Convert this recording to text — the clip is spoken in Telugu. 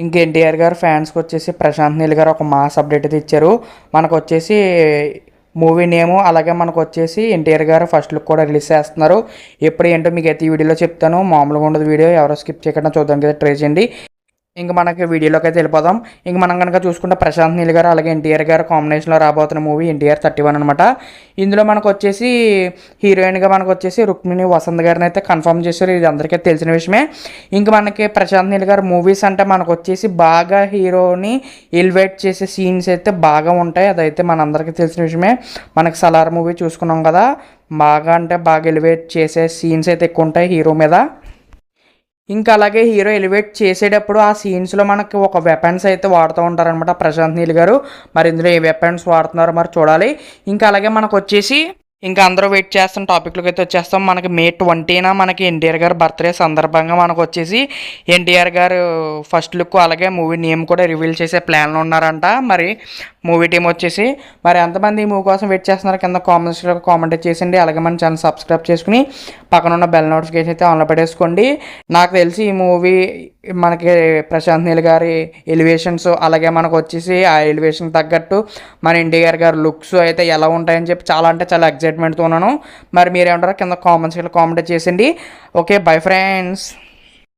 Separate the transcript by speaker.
Speaker 1: ఇంక ఎన్టీఆర్ గారు ఫ్యాన్స్కి వచ్చేసి ప్రశాంత్ నీల్ గారు ఒక మాస్ అప్డేట్ అయితే ఇచ్చారు. మనకు వచ్చేసి మూవీ నేము అలాగే మనకు వచ్చేసి ఎన్టీఆర్ గారు ఫస్ట్ లుక్ కూడా రిలీజ్ చేస్తున్నారు. ఎప్పుడు ఏంటో మీకు అయితే ఈ వీడియోలో చెప్తాను. మామూలుగా ఉండదు వీడియో, ఎవరో స్కిప్ చేయకుండా చూడడానికి అయితే ట్రై చేయండి. ఇంక మనకి వీడియోలోకి అయితే వెళ్ళిపోదాం. ఇంక మనం కనుక చూసుకుంటే ప్రశాంత్ నీల్ గారు అలాగే ఎన్టీఆర్ గారు కాంబినేషన్లో రాబోతున్న మూవీ ఎన్టీఆర్ 31 అనమాట. ఇందులో మనకు వచ్చేసి హీరోయిన్గా మనకు వచ్చేసి రుక్మిణి వసంత్ గారిని అయితే కన్ఫర్మ్ చేశారు. ఇది అందరికీ తెలిసిన విషయమే. ఇంక మనకి ప్రశాంత్ నీల్ గారు మూవీస్ అంటే మనకు వచ్చేసి బాగా హీరోని ఎలివేట్ చేసే సీన్స్ అయితే బాగా ఉంటాయి. అదైతే మనందరికీ తెలిసిన విషయమే. మనకి సలార్ మూవీ చూసుకున్నాం కదా, బాగా అంటే బాగా ఎలివేట్ చేసే సీన్స్ అయితే ఎక్కువ ఉంటాయి హీరో మీద. ఇంకా అలాగే హీరో ఎలివేట్ చేసేటప్పుడు ఆ సీన్స్లో మనకి ఒక వెపన్స్ అయితే వాడుతూ ఉంటారనమాట ప్రశాంత్ నీల్ గారు. మరి ఇందులో ఏ వెపన్స్ వాడుతున్నారో మరి చూడాలి. ఇంకా అలాగే మనకు వచ్చేసి ఇంకా అందరూ వెయిట్ చేస్తున్న టాపిక్లోకి అయితే వచ్చేస్తాం. మనకి May 20న మనకి ఎన్టీఆర్ గారు బర్త్డే సందర్భంగా మనకు వచ్చేసి ఎన్టీఆర్ గారు ఫస్ట్ లుక్ అలాగే మూవీ నేమ్ కూడా రివీల్ చేసే ప్లాన్లో ఉన్నారంట. మరి మూవీ టీం వచ్చేసి మరి ఎంతమంది ఈ మూవీ కోసం వెయిట్ చేస్తున్నారు కింద కామెంట్స్లో కామెంట్ చేసిండి. అలాగే మన ఛానల్ సబ్స్క్రైబ్ చేసుకుని పక్కన ఉన్న బెల్ నోటిఫికేషన్ అయితే ఆన్లో పెట్టేసుకోండి. నాకు తెలిసి ఈ మూవీ మనకి ప్రశాంత్ నీల్ గారి ఎలివేషన్స్ అలాగే మనకు వచ్చేసి ఆ ఎలివేషన్ తగ్గట్టు మన ఎన్టీఆర్ గారి లుక్స్ అయితే ఎలా ఉంటాయని చెప్పి చాలా అంటే చాలా ఎక్సైట్మెంట్తో ఉన్నాను. మరి మీరేమంటారో కింద కామెంట్స్లో కామెంట్ చేసిండి. Okay, bye friends.